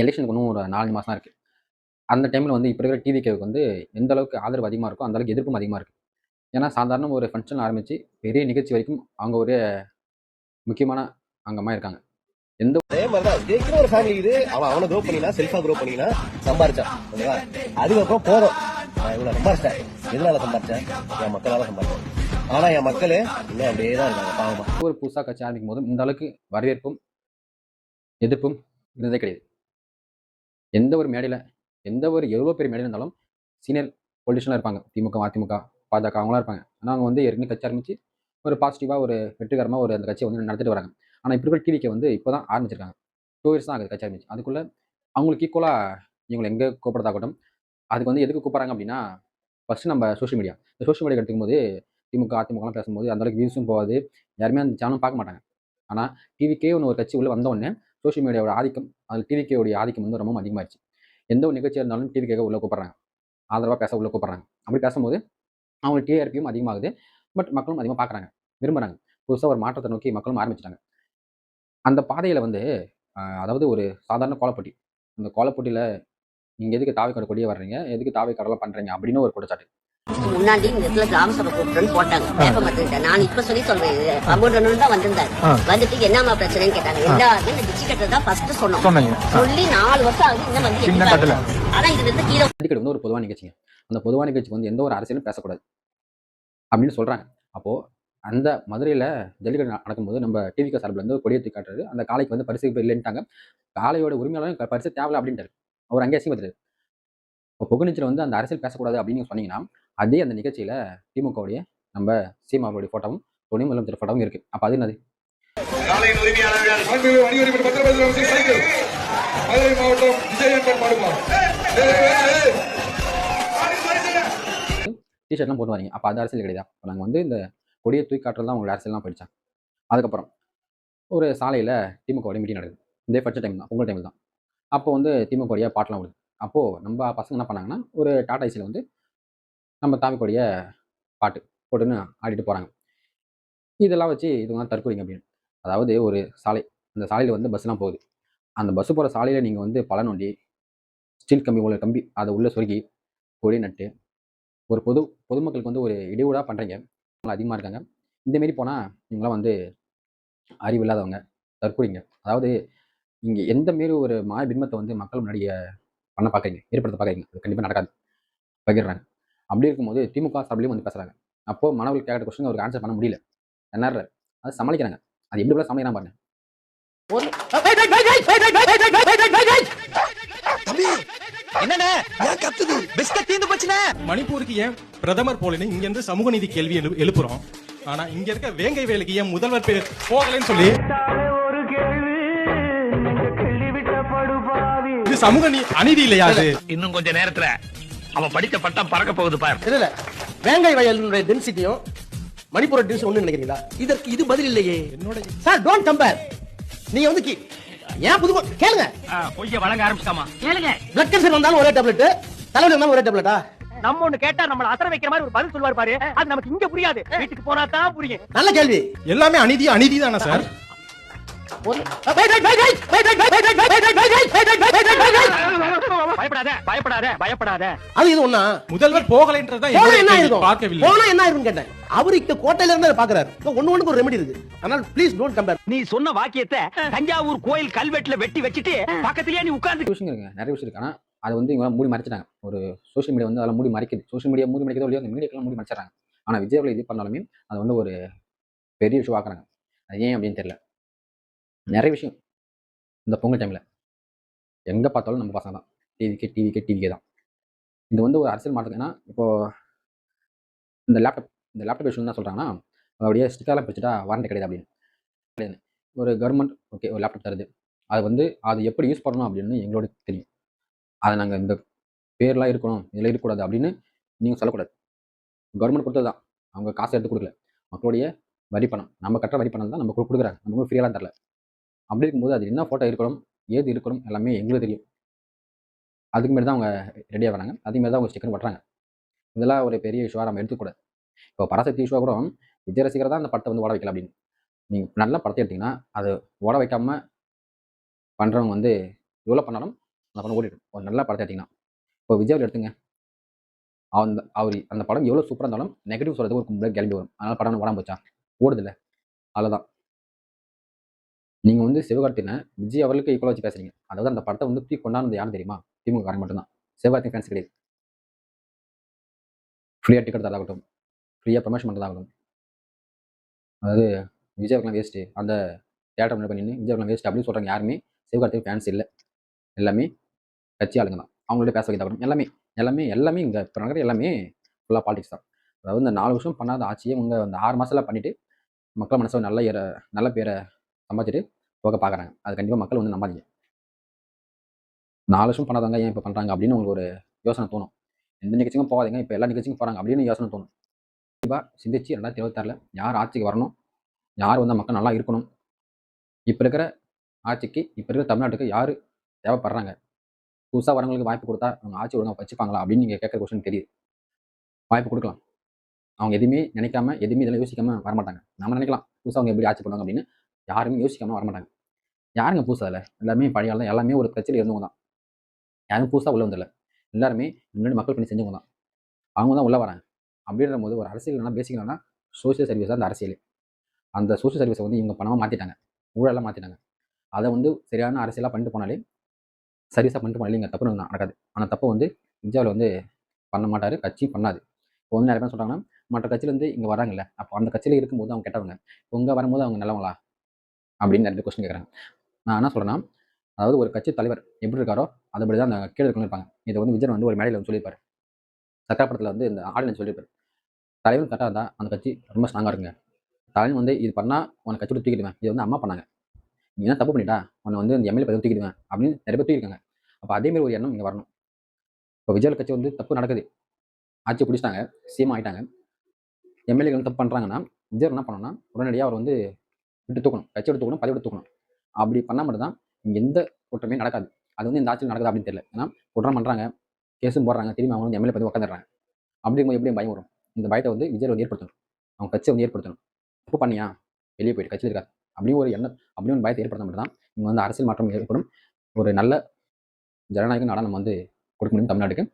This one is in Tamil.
எலெக்ஷனுக்கு இன்னும் ஒரு 4 மாதம் தான் இருக்குது. அந்த டைமில் வந்து இப்போ இருக்கிற டிவிகேவுக்கு வந்து எந்த அளவுக்கு ஆதரவு அதிகமாக இருக்கோ அந்த அளவுக்கு எதிர்ப்பும் அதிகமாக இருக்குது. ஏன்னா சாதாரண ஒரு ஃபங்க்ஷன் ஆரம்பித்து பெரிய நிகழ்ச்சி வரைக்கும் அவங்க ஒரு முக்கியமான அங்கமாக இருக்காங்க. எந்த அதே மாதிரிதான் விஜய்க்கு ஒரு ஃபேமிலி இது. அவனை க்ரோ பண்ணினா செல்ஃபா க்ரோ பண்ணினா சம்பாரிச்சான். ஓகேவா? அதுக்கப்புறம் போதும் இவ்வளவு சம்பாரிச்சேன். எதனால சம்பாரிச்சேன்? என் மக்களால சம்பாரிச்சேன். ஆனா என் மக்களே இன்னும் அப்படியே தான் இருக்காங்க பாவமா. ஒரு புதுசாக கட்சி ஆரம்பிக்கும் போது இந்த அளவுக்கு வரவேற்பும் எதிர்ப்பும் இருந்ததே கிடையாது. எந்த ஒரு மேடையில் எந்த ஒரு எவ்வளோ பெரிய மேடையில் இருந்தாலும் சீனியர் பொலிட்டிஷனாக இருப்பாங்க. திமுக, அதிமுக, பாஜக அவங்களாம் இருப்பாங்க. ஆனால் அவங்க வந்து ஏற்கனவே கட்சி ஆரம்பித்து ஒரு பாசிட்டிவாக ஒரு வெற்றிகரமாக ஒரு அந்த கட்சியை வந்து நடத்திட்டு வராங்க. ஆனால் இப்போ இருக்கிற டிவிக்கு வந்து இப்போ தான் ஆரம்பிச்சிருக்காங்க. 2 இயர்ஸ் தான் ஆகுது கட்சி ஆரம்பிச்சு. அதுக்குள்ளே அவங்களுக்கு ஈக்குவலாக இவங்களை எங்கே கூப்பிட்றதாகட்டும், அதுக்கு வந்து எதுக்கு கூப்பிட்றாங்க அப்படின்னா, ஃபஸ்ட்டு நம்ம சோஷியல் மீடியா. இந்த சோஷியல் மீடியா எடுத்துக்கும் போது திமுக, அதிமுகலாம் பேசும்போது அந்தளவுக்கு வியூஸும் போகாது. யாருமே அந்த சேனலும் பார்க்க மாட்டாங்க. ஆனால் டிவிக்கே ஒன்று ஒரு கட்சி உள்ளே வந்தோடனே சோஷியல் மீடியாவோட ஆதிக்கம், அதில் டிவிக்கேவுடைய ஆதிக்கம் வந்து ரொம்ப அதிகமாகிடுச்சு. எந்த ஒரு நிகழ்ச்சியாக இருந்தாலும் டிவிக்கேக உள்ளே கூப்பிட்றாங்க. ஆதரவாக பேச உள்ளே கூப்பிட்றாங்க. அப்படி பேசும்போது அவங்களுக்கு டிஆர்பியும் அதிகமாகுது. பட் மக்களும் அதிகமாக பார்க்குறாங்க, விரும்புகிறாங்க. புதுசாக ஒரு மாற்றத்தை நோக்கி மக்களும் ஆரம்பிச்சிட்டாங்க. அந்த பாதையில் வந்து அதாவது ஒரு சாதாரண கோலப்போட்டி. அந்த கோலப்போட்டியில் நீங்கள் எதுக்கு தாவேக்காடு கொடியே வர்றீங்க, எதுக்கு தாவேக்காடெல்லாம் பண்ணுறீங்க அப்படின்னு ஒரு குற்றச்சாட்டு. முன்னாடி இந்த இடத்துல கிராம சபை கூப்பிட்டுன்னு போட்டாங்க. பேப்ப மாட்டேன். நான் இப்ப சொல்றேன் அமௌண்ட் தான் வந்திருந்தாரு. வந்துட்டு என்னமா பிரச்சனைன்னு கேட்டாங்க. எல்லாருமே இந்த டிச்சி கட்டை தான் ஃபர்ஸ்ட் சொன்னோம். சொல்லி 4 வருஷம் ஆகுது. இன்னும் வந்து ஆனா இது வந்து கீழே வந்து ஒரு பொதுவான நிகழ்ச்சிங்க. அந்த பொதுவான நிகழ்ச்சிக்கு வந்து எந்த ஒரு அரசியலும் பேசக்கூடாது அப்படின்னு சொல்றாங்க. அப்போ அந்த மதுரையில் ஜல்லிக்கட்டு நடக்கும்போது நம்ம டிவிகே சார்பில் வந்து கொடியை தூக்கி காட்டுறது. அந்த காளைக்கு வந்து பரிசு இல்லைன்ட்டாங்க. காளையோட உரிமையாளரும் பரிசு தேவையில்லை அப்படின்ட்டாரு. அவர் அங்கே அசிங்கப்பட்டாரு. இப்போ புகழ்நிச்சில் வந்து அந்த அரசியல் பேசக்கூடாது அப்படின்னு சொன்னீங்கன்னா, அதே அந்த நிகழ்ச்சியில் திமுகவுடைய நம்ம சீமாவுடைய ஃபோட்டோவும் துணை முதலமைச்சர் ஃபோட்டோவும் இருக்கு. அப்போ அது என்னது? டிஷர்ட்லாம் போட்டு வரீங்க. அப்போ அது அரசியல் கிடையாது. இப்போ நாங்கள் வந்து இந்த கொடியை தூக்கி காட்டுறது தான் உங்களோட அரசியல்லாம் போயிடுச்சாங்க. அதுக்கப்புறம் ஒரு சாலையில் திமுகவுடைய மீட்டிங் நடக்குது. இதே பட்ஜெட் டைம் தான், பொங்கல் டைமில் தான். அப்போ வந்து திமுகவுடைய பாட்டெலாம் விடுது. அப்போது நம்ம பசங்க என்ன பண்ணாங்கன்னா, ஒரு டாடா ஏசியில் வந்து நம்ம தாமிக்கோடைய பாட்டு போட்டுன்னு ஆடிட்டு போகிறாங்க. இதெல்லாம் வச்சு இதுதான் தற்கொலைங்க அப்படின்னு. அதாவது ஒரு சாலை, அந்த சாலையில் வந்து பஸ்லாம் போகுது. அந்த பஸ்ஸு போகிற சாலையில் நீங்கள் வந்து பல நோண்டி ஸ்டீல் கம்பி உள்ள கம்பி அதை உள்ளே சொருகி கொடி நட்டு ஒரு பொதுமக்களுக்கு வந்து ஒரு இடையூடாக பண்ணுறீங்க. அதிகமாக இருக்காங்க. இந்தமாரி போனால் இவங்களாம் வந்து அறிவில்லாதவங்க, தற்கொலைங்க. அதாவது இங்கே எந்த மாரி ஒரு மாய பின்பத்தை வந்து மக்கள் முன்னாடி பண்ண பார்க்குறீங்க, ஏற்படுத்த பார்க்குறீங்க. அது கண்டிப்பாக நடக்காது பகிர்றாங்க. அப்படி இருக்கும்போது திமுக சார்பிலையும் வந்து பேசுகிறாங்க. அப்போது மாணவர்கள் கேட்குற கொஸ்டின் அவருக்கு ஆன்சர் பண்ண முடியல. திணறாரு. அது சமாளிக்கிறாங்க. அது எப்படி கூட சமாளிக்கிறாங்க பாருங்க. மணிப்பூருக்கு ஏன் பிரதமர் போலன்னு இங்க இருந்து சமூக நீதி கேள்வி எழுப்புறோம். ஆனா இங்க இருக்க வேங்கை வேலைக்கு ஏன் முதல்வர் போகலன்னு சொல்லி இது சமூக அநீதி இல்லையா? அது இன்னும் கொஞ்ச நேரத்துல அவன் படித்த பட்டம் பறக்க போகுது பாரு. இல்ல வேங்கை வயலுடைய டென்சிட்டியும் மணிப்பூர் டென்சிட்டி ஒண்ணு நினைக்கிறீங்களா? இதற்கு இது பதில் இல்லையே. என்னோட சார் டோன்ட் கம்பேர். நீங்க வந்து ஏன் புது கேளுங்க. பொய்ய வழங்க ஆரம்பிச்சாமா கேளுங்க. பிளட் கேன்சர் வந்தாலும் ஒரே டேப்லெட், தலைவலி வந்தாலும் ஒரே டேப்லெட்டா? நம்ம ஒண்ணு கேட்டா நம்மள அசர வைக்கிற மாதிரி ஒரு பதில் சொல்வார் பாரு. அது நமக்கு இங்க புரியாது. வீட்டுக்கு போனா தான் புரியும். நல்ல கேள்வி. எல்லாமே அநீதி தானே சார்? பயப்படாத. அது இது ஒண்ணா? முதல்வர் போகலைன்றதா என்ன இருக்கும்? பார்க்கவில்லை. போனா என்ன இருக்குன்னு கேட்டேன். அவரு இங்க கோட்டையில இருந்து பாக்குறாரு. ஒண்ணுக்கு ஒரு ரெமெடி இருக்கு. அதனால ப்ளீஸ் டோன்ட் கம்பேர். நீ சொன்ன வாக்கியத்தை தஞ்சாவூர் கோயில் கல்வெட்டுல வெட்டி வச்சிட்டு பக்கத்துலயே நீ உட்கார்ந்து விஷயம் இருக்குங்க. நிறைய விஷயம் இருக்கு. ஆனா அது வந்து இவங்க மூடி மறைச்சிட்டாங்க. ஒரு சோஷியல் மீடியா வந்து அதெல்லாம் மூடி மறைக்குது. சோஷியல் மீடியா மூடி மறைக்கிறதோ இல்லையோ அந்த மீடியாக்கெல்லாம் மூடி மறைச்சிடறாங்க. ஆனா விஜய் அவர்கள் இது பண்ணாலுமே அது வந்து ஒரு பெரிய இஷ்யூ ஆக்குறாங்க. அது ஏன் அப்படின்னு தெரியல. நிறைய விஷயம் இந்த பொங்கல் டைமில் எங்கே பார்த்தாலும் நம்ம பசங்க தான் டிவிக்கே தான். இது வந்து ஒரு அரசியல் மாற்றம். ஏன்னா இப்போது இந்த லேப்டாப் விஷயம் என்ன சொல்கிறாங்கன்னா, அப்படியே ஸ்டிக்கர்லாம் பிடிச்சிட்டா வாரண்டி கிடையாது அப்படின்னு. ஒரு கவர்மெண்ட் ஓகே ஒரு லேப்டாப் தருது. அது வந்து அது எப்படி யூஸ் பண்ணணும் அப்படின்னு எங்களோட தெரியும். அதை நாங்கள் இந்த பேர்லாம் இருக்கணும், இதில் இருக்கக்கூடாது அப்படின்னு நீங்கள் சொல்லக்கூடாது. கவர்மெண்ட் கொடுத்தது தான். அவங்க காசை எடுத்து கொடுக்கல. மக்களுடைய வரி பணம், நம்ம கட்டுற வரி பணம் தான் நம்ம கொடுக்குறாங்க. நம்ம ஃப்ரீயெல்லாம் தரல. அப்படி இருக்கும்போது அது என்ன ஃபோட்டோ இருக்கணும், ஏது இருக்கணும் எல்லாமே எங்களுக்கு தெரியும். அதுக்கு மாரி தான் அவங்க ரெடியாக வராங்க. அதேமாரி தான் அவங்க ஸ்டிக்கர் ஒட்டுறாங்க. இதெல்லாம் ஒரு பெரிய இஷ்யூவாக நம்ம எடுத்துக்கூடாது. இப்போ பராசக்தி இஷ்யூவாக கூட விஜய் ரசிகர் தான் அந்த படத்தை வந்து ஓட வைக்கல அப்படின்னு. நீங்கள் நல்ல படத்தை எடுத்திங்கன்னா அதை ஓட வைக்காமல் பண்ணுறவங்க வந்து எவ்வளோ பண்ணாலும் அந்த படம் ஓடிட்டு ஒரு நல்ல படத்தை எடுத்தீங்கன்னா இப்போ விஜய் எடுத்துங்க அந்த படம் எவ்வளோ சூப்பராக இருந்தாலும் நெகட்டிவ் சொல்றது ஒரு கும்பல கிளம்பி வரும். அதனால படம் ஓடாம போச்சா? ஓடுதில்ல. அவ்வளோதான். நீங்க வந்து சிவகார்த்திகேயனை விஜய் அவர்களுக்கு ஈக்குவலாக வச்சு பேசுறீங்க. அதாவது அந்த படத்தை வந்து தூக்கி கொண்டாடுனது யாரும் தெரியுமா? திமுக காரங்க மட்டும்தான். சிவகார்த்திகேயன் ஃபேன்ஸ் கிடையாது. ஃப்ரீயாக டிக்கெட் தரதாகட்டும், ஃப்ரீயாக ப்ரமோஷன் பண்ணுறதாகட்டும், அதாவது விஜய் அவர்களாம் வேஸ்ட்டு, அந்த தேட்டர் முன்னாடி பண்ணி விஜய் அவர்களாம் வேஸ்ட் அப்படின்னு சொல்கிறாங்க யாருமே சிவகார்த்திகேயன் ஃபேன்ஸ் இல்லை. எல்லாமே கட்சி ஆளுங்க தான். அவங்களோட பேச வைத்தாகட்டும் எல்லாமே எல்லாமே எல்லாமே இங்கே இப்போ நடக்கிற எல்லாமே ஃபுல்லாக பாலிடிக்ஸ் தான். அதாவது இந்த 4 வருஷம் பண்ணாத ஆட்சியை இவங்க அந்த 6 மாதத்தில் பண்ணிவிட்டு மக்கள் மனசில் நல்ல பேரை சம்பாதிச்சுட்டு போக பார்க்குறாங்க. அது கண்டிப்பாக மக்கள் வந்து நம்பாதீங்க. 4 வருஷம் பண்ணாதவங்க ஏன் இப்போ பண்ணுறாங்க அப்படின்னு உங்களுக்கு ஒரு யோசனை தோணும். எந்த நிகழ்ச்சிக்கும் போகாதீங்க, இப்போ எல்லா நிகழ்ச்சிக்கும் போகிறாங்க அப்படின்னு யோசனை தோணும். கண்டிப்பாக சிந்திச்சு 2026 யார் ஆட்சிக்கு வரணும், யார் வந்து மக்கள் நல்லா இருக்கணும், இப்போ இருக்கிற ஆட்சிக்கு இப்போ இருக்கிற தமிழ்நாட்டுக்கு யார் தேவைப்படுறாங்க, புதுசாக வரவங்களுக்கு வாய்ப்பு கொடுத்தா அவங்க ஆட்சி ஒழுங்காக வச்சுப்பாங்களா அப்படின்னு நீங்கள் கேட்குற கொஸ்டின் தெரியுது. வாய்ப்பு கொடுக்கலாம். அவங்க எதுவுமே நினைக்காம எதுவுமே இதெல்லாம் யோசிக்காமல் வரமாட்டாங்க. நம்ம நினைக்கலாம் புதுசாக அவங்க எப்படி ஆட்சி பண்ணுவாங்க அப்படின்னு, யாருமே யோசிக்காமல் வரமாட்டாங்க. யாருங்க புதுசாக அதில் எல்லாமே பழைய ஆள் தான். எல்லாமே ஒரு கட்சியில் இருந்தவங்க தான். யாரும் புதுசாக உள்ள வந்துடல. எல்லாருமே முன்னாடி மக்கள் பண்ணி செஞ்சவங்க தான். அவங்க தான் உள்ள வராங்க. அப்படின்ற போது ஒரு அரசியல் என்ன பேசிக்கலாம்னா சோசியல் சர்வீஸ் தான் அந்த அரசியல். அந்த சோசியல் சர்வீஸை வந்து இவங்க பணமாக மாற்றிட்டாங்க, ஊழலாம் மாற்றிட்டாங்க. அதை வந்து சரியான அரசியலாக பண்ணிட்டு போனாலே, சர்வீஸாக பண்ணிட்டு போனாலே இங்கே தப்பு நடக்காது. ஆனால் தப்பை வந்து விஜயாவில் வந்து பண்ண மாட்டார், கட்சி பண்ணாது. இப்போ வந்து நிறைய பேர் சொல்கிறாங்கன்னா மற்ற கட்சியிலேருந்து இங்கே வராங்கல்ல, அப்போ அந்த கட்சியில் இருக்கும்போது அவங்க கெட்டவங்க, இப்போ இங்கே வரும்போது அவங்க நல்லவங்களா அப்படின்னு நிறைய கொஸ்டின் கேட்குறாங்க. நான் என்ன சொல்கிறேன்னா, அதாவது ஒரு கட்சி தலைவர் எப்படி இருக்காரோ அதுபடி தான் அந்த கீழே இருக்கவங்க இருப்பாங்க. இதை வந்து விஜய் வந்து ஒரு மேடையில் வந்து சொல்லியிருப்பார். சட்டப்படத்தில் வந்து இந்த ஆடியன்ஸ் சொல்லியிருப்பார். தலைவர் கரெக்டாக இருந்தால் அந்த கட்சி ரொம்ப ஸ்ட்ராங்காக இருக்குங்க. தலைவன் வந்து இது பண்ணால் உனக்கு கட்சி விட்டு தூக்கிடுவேன், இது வந்து அம்மா பண்ணாங்க, நீ என்ன தப்பு பண்ணிட்டா உன்னை வந்து இந்த எம்எல்ஏ பதவி தூக்கிடுவேன் அப்படின்னு நிறைய பேர் தூக்கிருக்காங்க. அப்போ அதேமாதிரி ஒரு எண்ணம் இங்கே வரணும். இப்போ விஜய் கட்சி வந்து தப்பு நடக்குது, ஆட்சி பிடிச்சிட்டாங்க, சிஎம் ஆகிட்டாங்க, எம்எல்ஏகள் தப்பு பண்ணுறாங்கன்னா விஜய் என்ன பண்ணணும்னா உடனடியாக அவர் வந்து விட்டு தூக்கணும், கட்சி விட்டு தூக்கணும், பதவி விட்டு தூக்கணும். அப்படி பண்ணால் மட்டும் தான் இங்கே எந்த குற்றமே நடக்காது. அது வந்து இந்த ஆட்சியில் நடக்குது அப்படின்னு தெரியல. ஏன்னா குற்றம் பண்ணுறாங்க, கேஸும் போடுறாங்க, திரும்பி அவங்க வந்து எம்எல்ஏ பதவி உட்காந்துடுறாங்க. அப்படிங்கும்போது எப்படி பயம் வரும்? இந்த பயத்தை வந்து விஜய் வந்து ஏற்படுத்தணும், அவங்க கட்சியை வந்து ஏற்படுத்தணும். தப்பு பண்ணியா வெளியே போயிட்டு கட்சியில் இருக்காது அப்படின்னு ஒரு எண்ணம், அப்படின்னு ஒரு பயத்தை ஏற்படுத்த மட்டும் தான் இங்கே வந்து அரசியல் மாற்றம் ஏற்படும். ஒரு நல்ல ஜனநாயக நாடாக நம்ம வந்து கொடுக்க முடியும் தமிழ்நாட்டுக்கு.